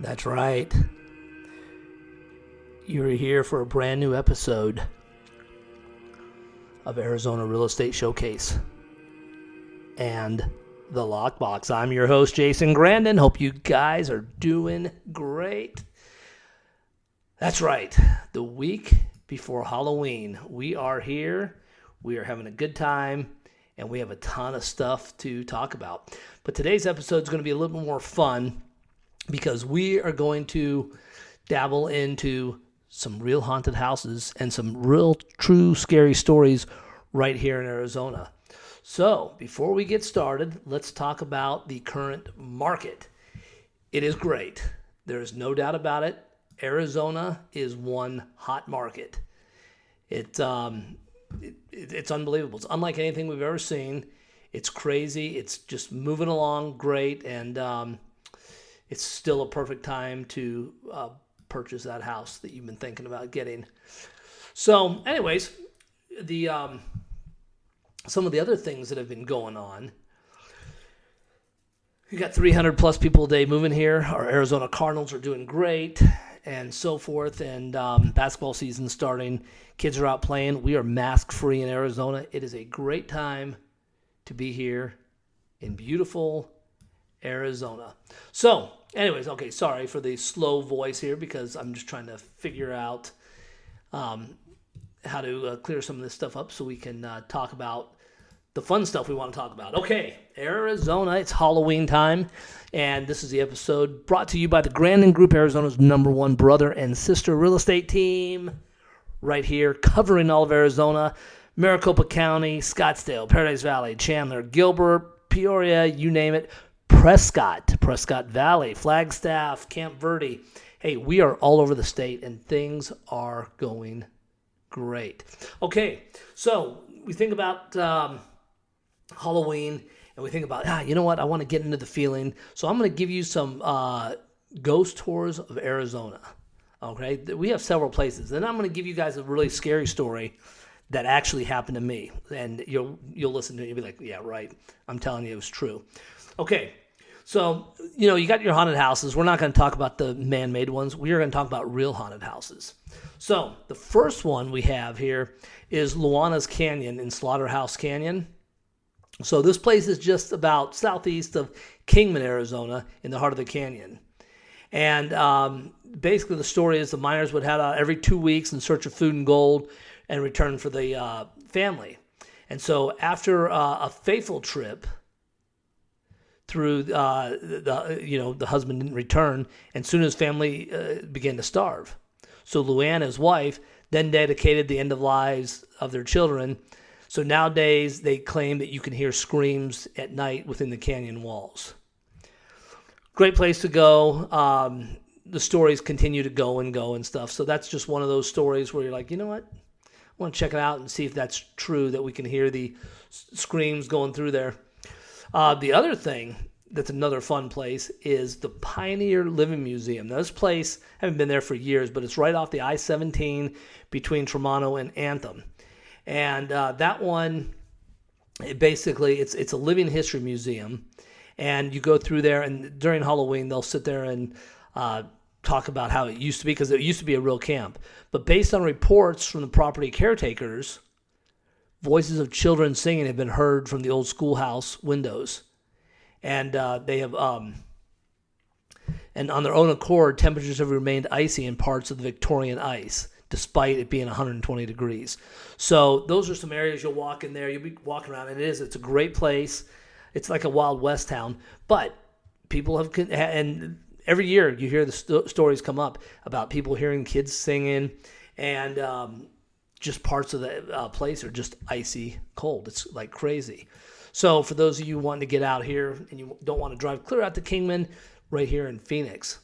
That's right. You're here for a brand new episode of Arizona Real Estate Showcase and The Lockbox. I'm your host, Jason Grandon. Hope you guys are doing great. That's right. The week before Halloween, we are here. We are having a good time, and we have a ton of stuff to talk about. But today's episode is going to be a little bit more fun because we are going to dabble into some real haunted houses and some real true scary stories right here in Arizona. So before we get started, let's talk about the current market. It is great. There is no doubt about it. Arizona is one hot market. It's unbelievable. It's unlike anything we've ever seen. It's crazy. It's just moving along great, and it's still a perfect time to purchase that house that you've been thinking about getting. So, anyways, some of the other things that have been going on. You got 300 plus people a day moving here. Our Arizona Cardinals are doing great, and so forth. And basketball season starting. Kids are out playing. We are mask free in Arizona. It is a great time to be here in beautiful Arizona. So, anyways, okay, sorry for the slow voice here because I'm just trying to figure out how to clear some of this stuff up so we can talk about the fun stuff we want to talk about. Okay, Arizona, it's Halloween time, and this is the episode brought to you by the GRANDON GROUP, Arizona's #1 brother and sister real estate team, right here, covering all of Arizona, Maricopa County, Scottsdale, Paradise Valley, Chandler, Gilbert, Peoria, you name it, Prescott Valley, Flagstaff, Camp Verde. Hey, we are all over the state, and things are going great. Okay, so we think about Halloween, and we think about, you know what, I want to get into the feeling. So I'm going to give you some ghost tours of Arizona. Okay, we have several places. Then I'm going to give you guys a really scary story that actually happened to me. And you'll listen to it and you'll be like, yeah, right. I'm telling you it was true. Okay, so, you got your haunted houses. We're not going to talk about the man-made ones. We are going to talk about real haunted houses. So the first one we have here is Luana's Canyon in Slaughterhouse Canyon. So this place is just about southeast of Kingman, Arizona, in the heart of the canyon. And basically the story is the miners would head out every 2 weeks in search of food and gold and return for the family. And so after a fateful trip through the husband didn't return, and soon his family began to starve. So Luana, his wife, then dedicated the end of lives of their children. So nowadays, they claim that you can hear screams at night within the canyon walls. Great place to go. The stories continue to go and stuff. So that's just one of those stories where you're like, you know what? I want to check it out and see if that's true, that we can hear the screams going through there. The other thing that's another fun place is the Pioneer Living Museum. Now, this place, I haven't been there for years, but it's right off the I-17 between Tremano and Anthem. And that one, it's a living history museum. And you go through there, and during Halloween, they'll sit there and talk about how it used to be, because it used to be a real camp. But based on reports from the property caretakers, voices of children singing have been heard from the old schoolhouse windows. And they have, and on their own accord, temperatures have remained icy in parts of the Victorian ice, despite it being 120 degrees. So those are some areas you'll walk in there. You'll be walking around, and it's a great place. It's like a Wild West town. But people have, and every year you hear the stories come up about people hearing kids singing, and just parts of the place are just icy cold. It's like crazy. So for those of you wanting to get out here and you don't want to drive clear out to Kingman, right here in Phoenix.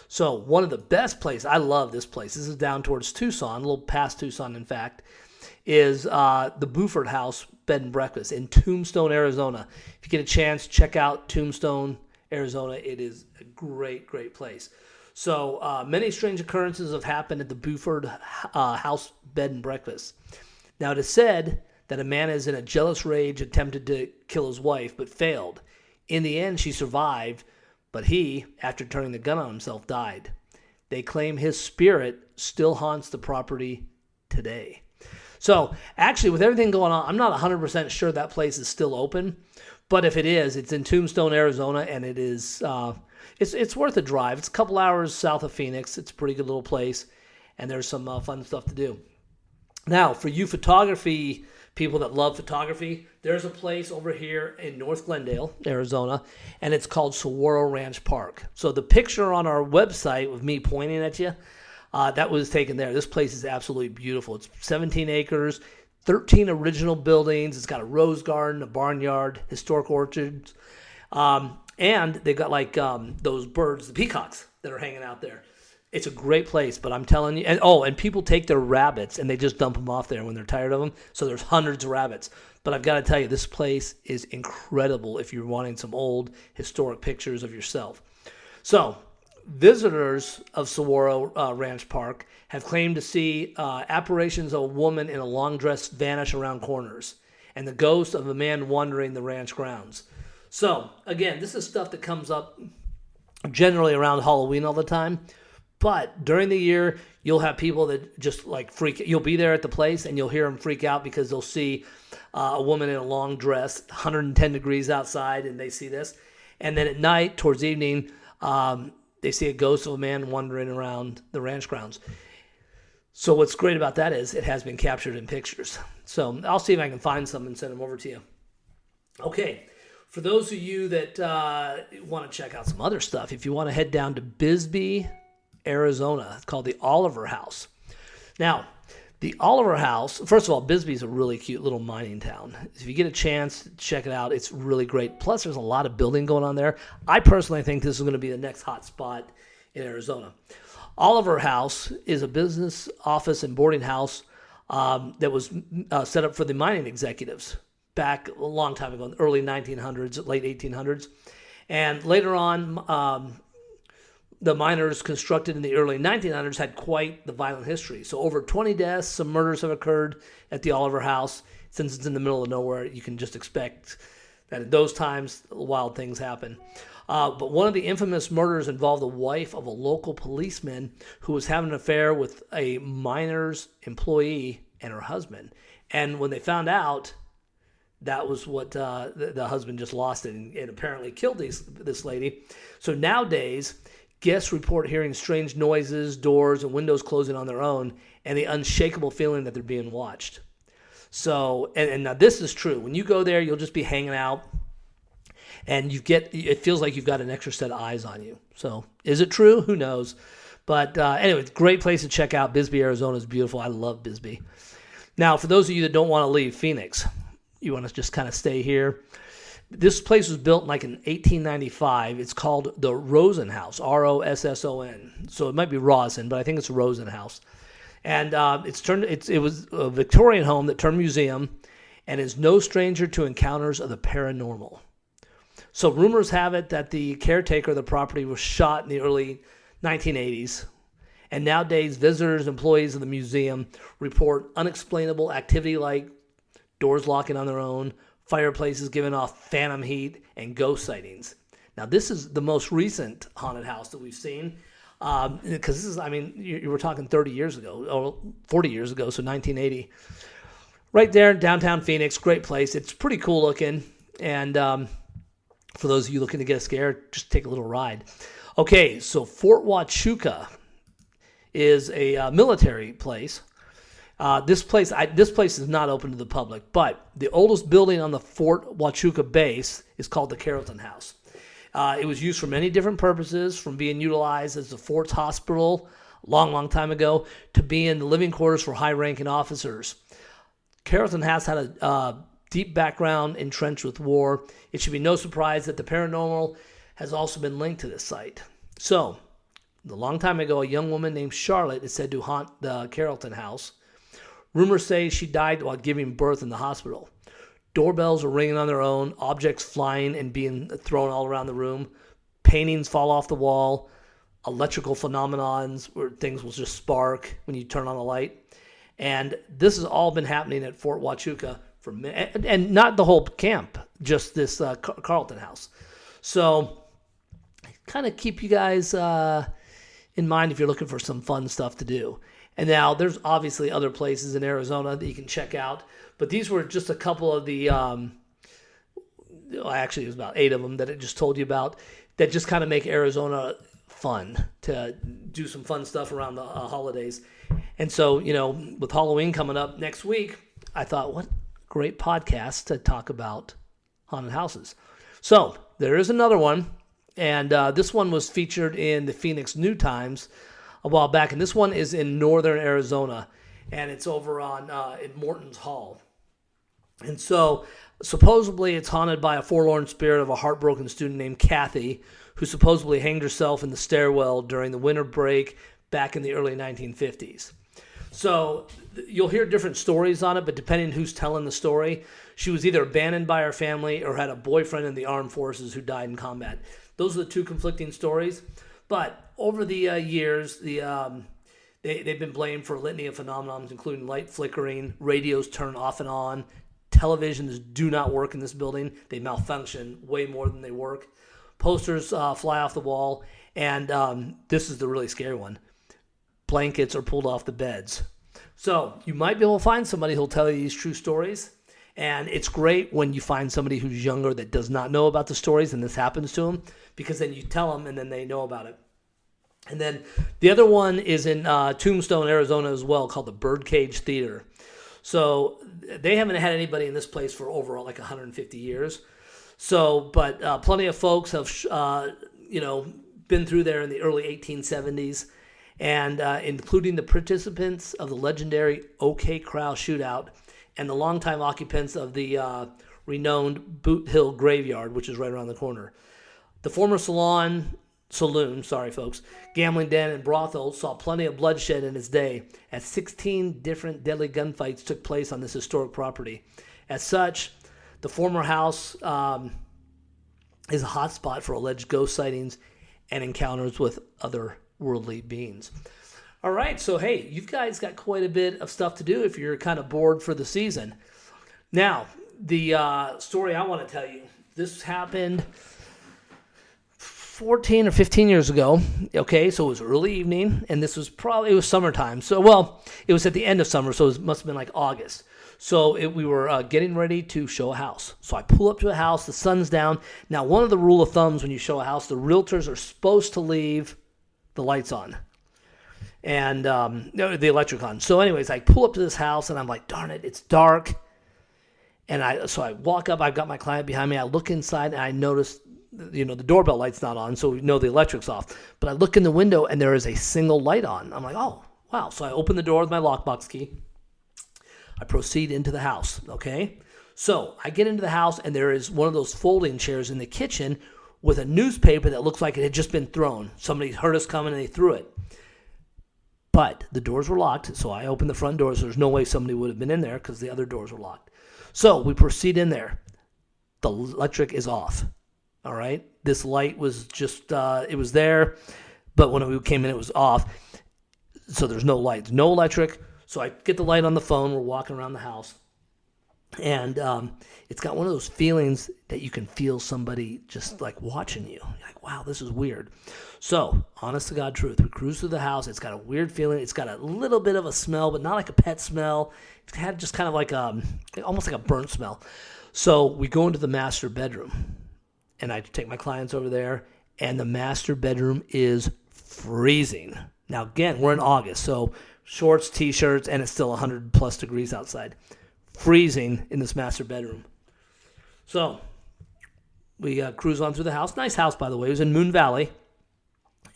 So one of the best places, I love this place. This is down towards Tucson, a little past Tucson, in fact, is the Buford House Bed and Breakfast in Tombstone, Arizona. If you get a chance, check out Tombstone, Arizona. It is a great, great place. So many strange occurrences have happened at the Buford House Bed and Breakfast. Now, it is said that a man is in a jealous rage attempted to kill his wife, but failed. In the end, she survived, but he, after turning the gun on himself, died. They claim his spirit still haunts the property today. So, actually, with everything going on, I'm not 100% sure that place is still open. But if it is, it's in Tombstone, Arizona, and it is it's worth a drive. It's a couple hours south of Phoenix. It's a pretty good little place, and there's some fun stuff to do. Now, for you photography people that love photography, there's a place over here in North Glendale, Arizona, and it's called Saguaro Ranch Park. So the picture on our website with me pointing at you, that was taken there. This place is absolutely beautiful. It's 17 acres, 13 original buildings. It's got a rose garden, a barnyard, historic orchards, and they've got like those birds, the peacocks, that are hanging out there. It's a great place, but I'm telling you, and people take their rabbits and they just dump them off there when they're tired of them. So there's hundreds of rabbits. But I've got to tell you, this place is incredible if you're wanting some old historic pictures of yourself. So visitors of Saguaro Ranch Park have claimed to see apparitions of a woman in a long dress vanish around corners and the ghost of a man wandering the ranch grounds. So, again, this is stuff that comes up generally around Halloween all the time. But during the year, you'll have people that just like freak. You'll be there at the place and you'll hear them freak out because they'll see a woman in a long dress, 110 degrees outside, and they see this. And then at night, towards evening, they see a ghost of a man wandering around the ranch grounds. So what's great about that is it has been captured in pictures. So I'll see if I can find some and send them over to you. Okay, for those of you that want to check out some other stuff, if you want to head down to Bisbee, Arizona, it's called the Oliver House. Now, the Oliver House, first of all, Bisbee is a really cute little mining town. If you get a chance, check it out. It's really great. Plus, there's a lot of building going on there. I personally think this is going to be the next hot spot in Arizona. Oliver House is a business, office, and boarding house that was set up for the mining executives back a long time ago, in the early 1900s, late 1800s. And later on, the miners constructed in the early 1900s had quite the violent history. So over 20 deaths, some murders have occurred at the Oliver House. Since it's in the middle of nowhere, you can just expect that at those times, wild things happen. But one of the infamous murders involved the wife of a local policeman who was having an affair with a miner's employee and her husband. And when they found out, that was what the husband just lost it and apparently killed this lady. So nowadays, guests report hearing strange noises, doors, and windows closing on their own, and the unshakable feeling that they're being watched. So, and now this is true. When you go there, you'll just be hanging out, and it feels like you've got an extra set of eyes on you. So, is it true? Who knows? But anyway, it's a great place to check out. Bisbee, Arizona is beautiful. I love Bisbee. Now, for those of you that don't want to leave Phoenix, you want to just kind of stay here. This place was built in 1895. It's called the Rosen House, Rosson. So it might be Rosen, but I think it's Rosen House. And it was a Victorian home that turned museum and is no stranger to encounters of the paranormal. So rumors have it that the caretaker of the property was shot in the early 1980s. And nowadays, visitors, employees of the museum report unexplainable activity like doors locking on their own, fireplaces giving off phantom heat, and ghost sightings. Now, this is the most recent haunted house that we've seen, because this is, you were talking 30 years ago, or 40 years ago, so 1980. Right there in downtown Phoenix, great place. It's pretty cool looking, and for those of you looking to get a scare, just take a little ride. Okay, so Fort Huachuca is a military place. This place is not open to the public, but the oldest building on the Fort Huachuca base is called the Carrollton House. It was used for many different purposes, from being utilized as the fort's hospital a long, long time ago to being the living quarters for high-ranking officers. Carrollton House had a deep background entrenched with war. It should be no surprise that the paranormal has also been linked to this site. So, a long time ago, a young woman named Charlotte is said to haunt the Carrollton House. Rumors say she died while giving birth in the hospital. Doorbells are ringing on their own, objects flying and being thrown all around the room, paintings fall off the wall, electrical phenomenons where things will just spark when you turn on a light. And this has all been happening at Fort Huachuca and not the whole camp, just this Carrollton House. So kind of keep you guys in mind if you're looking for some fun stuff to do. And now there's obviously other places in Arizona that you can check out, but these were just a couple of the, actually it was about 8 of them that I just told you about that just kind of make Arizona fun to do some fun stuff around the holidays. And so, with Halloween coming up next week, I thought, what great podcast to talk about haunted houses. So there is another one, and this one was featured in the Phoenix New Times a while back, and this one is in northern Arizona, and it's over on in Morton's Hall. And so supposedly it's haunted by a forlorn spirit of a heartbroken student named Kathy, who supposedly hanged herself in the stairwell during the winter break back in the early 1950s. So you'll hear different stories on it, but depending on who's telling the story, she was either abandoned by her family or had a boyfriend in the armed forces who died in combat. Those are the two conflicting stories. But over the years, they've been blamed for a litany of phenomena, including light flickering, radios turn off and on, televisions do not work in this building. They malfunction way more than they work. Posters fly off the wall, and this is the really scary one. Blankets are pulled off the beds. So you might be able to find somebody who'll tell you these true stories. And it's great when you find somebody who's younger that does not know about the stories and this happens to them, because then you tell them and then they know about it. And then the other one is in Tombstone, Arizona as well, called the Birdcage Theater. So they haven't had anybody in this place for over like 150 years. So, but plenty of folks have, been through there in the early 1870s, and including the participants of the legendary OK Corral shootout and the longtime occupants of the renowned Boot Hill Graveyard, which is right around the corner. The former saloon, gambling den and brothel saw plenty of bloodshed in its day, as 16 different deadly gunfights took place on this historic property. As such, the former house is a hotspot for alleged ghost sightings and encounters with other worldly beings. All right, so hey, you guys got quite a bit of stuff to do if you're kind of bored for the season. Now, the story I want to tell you, this happened 14 or 15 years ago. Okay, so it was early evening, and it was summertime. So, well, it was at the end of summer, so it must have been like August. So we were getting ready to show a house. So I pull up to a house, the sun's down. Now, one of the rule of thumbs when you show a house, the realtors are supposed to leave the lights on and the electric on. So anyways, I pull up to this house, and I'm like, darn it, it's dark. And so I walk up, I've got my client behind me. I look inside, and I notice, the doorbell light's not on, so we know the electric's off. But I look in the window, and there is a single light on. I'm like, oh, wow. So I open the door with my lockbox key. I proceed into the house, okay? So I get into the house, and there is one of those folding chairs in the kitchen with a newspaper that looks like it had just been thrown. Somebody heard us coming, and they threw it. But the doors were locked, so I opened the front door, so there's no way somebody would have been in there because the other doors were locked. So we proceed in there. The electric is off, all right? This light was just, it was there, but when we came in, it was off. So there's no lights, no electric. So I get the light on the phone. We're walking around the house. And it's got one of those feelings that you can feel somebody just like watching you. You're like, wow, this is weird. So, honest to God truth, we cruise through the house. It's got a weird feeling. It's got a little bit of a smell, but not like a pet smell. It's had just kind of like almost like a burnt smell. So we go into the master bedroom, and I take my clients over there, and the master bedroom is freezing. Now, again, we're in August, so shorts, T-shirts, and it's still 100 plus degrees outside. Freezing in this master bedroom. So we cruise on through the house. Nice house, by the way. It was in Moon Valley.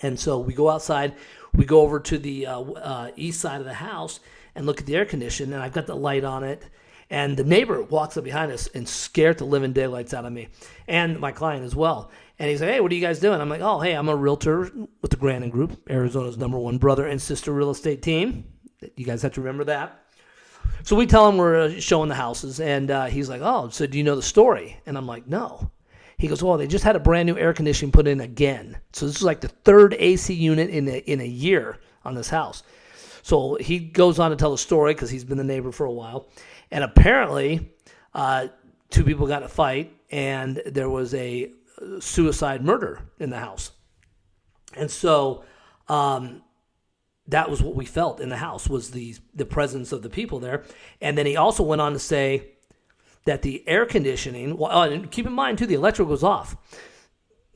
And so we go outside. We go over to the east side of the house and look at the air conditioner, and I've got the light on it. And the neighbor walks up behind us and scared the living daylights out of me and my client as well. And he's like, hey, what are you guys doing? I'm like, oh, hey, I'm a realtor with the GRANDON Group, Arizona's #1 brother and sister real estate team. You guys have to remember that. So we tell him we're showing the houses, and he's like, oh, so do you know the story? And I'm like, no. He goes, well, they just had a brand new air conditioning put in again. So this is like the third AC unit in a year on this house. So he goes on to tell the story because he's been the neighbor for a while. And apparently, 2 people got in a fight, and there was a suicide murder in the house. And so that was what we felt in the house, was the presence of the people there. And then he also went on to say that the air conditioning, well, and keep in mind too, the electric was off,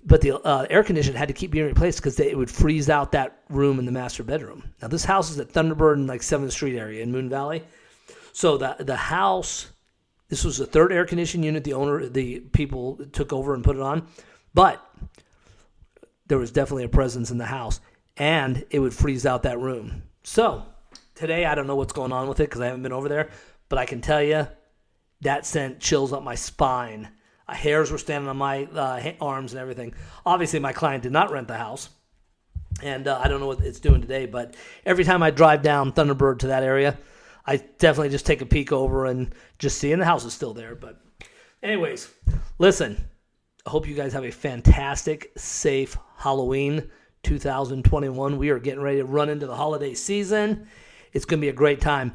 but the air conditioning had to keep being replaced because it would freeze out that room in the master bedroom. Now this house is at Thunderbird in like 7th Street area in Moon Valley. So the house, this was the third air conditioning unit the people took over and put it on, but there was definitely a presence in the house, and it would freeze out that room. So today, I don't know what's going on with it because I haven't been over there, but I can tell you that sent chills up my spine. Hairs were standing on my arms and everything. Obviously, my client did not rent the house, and I don't know what it's doing today, but every time I drive down Thunderbird to that area, I definitely just take a peek over and just see, and the house is still there. But anyways, listen, I hope you guys have a fantastic, safe Halloween 2021. We are getting ready to run into the holiday season. It's going to be a great time.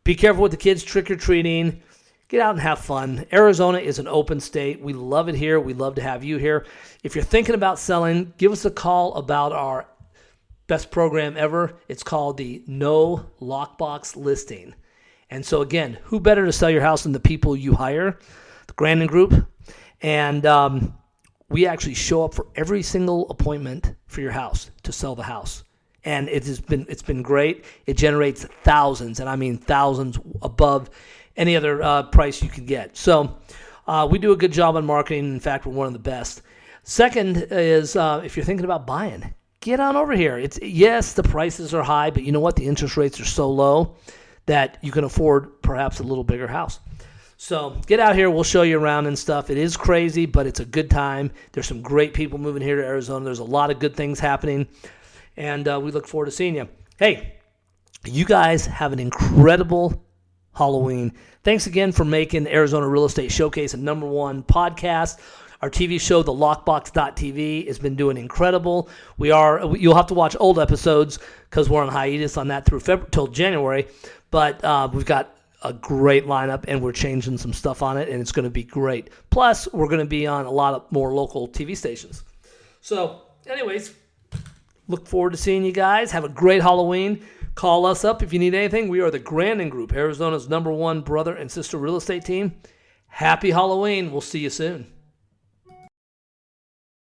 Be careful with the kids trick-or-treating. Get out and have fun. Arizona is an open state. We love it here. We love to have you here. If you're thinking about selling, give us a call about our best program ever. It's called the No Lockbox Listing. And so again, who better to sell your house than the people you hire? The GRANDON Group. And we actually show up for every single appointment for your house to sell the house. And it's been great. It generates thousands, and I mean thousands above any other price you could get. So we do a good job on marketing. In fact, we're one of the best. Second is if you're thinking about buying, get on over here. Yes, the prices are high, but you know what? The interest rates are so low that you can afford perhaps a little bigger house. So get out here. We'll show you around and stuff. It is crazy, but it's a good time. There's some great people moving here to Arizona. There's a lot of good things happening, and we look forward to seeing you. Hey, you guys have an incredible Halloween. Thanks again for making the Arizona Real Estate Showcase a #1 podcast. Our TV show, the Lockbox.tv, has been doing incredible. You'll have to watch old episodes because we're on hiatus on that through till January, but we've got a great lineup, and we're changing some stuff on it, and it's going to be great. Plus, we're going to be on a lot of more local TV stations. So, anyways, look forward to seeing you guys. Have a great Halloween. Call us up if you need anything. We are the GRANDON Group, Arizona's #1 brother and sister real estate team. Happy Halloween. We'll see you soon.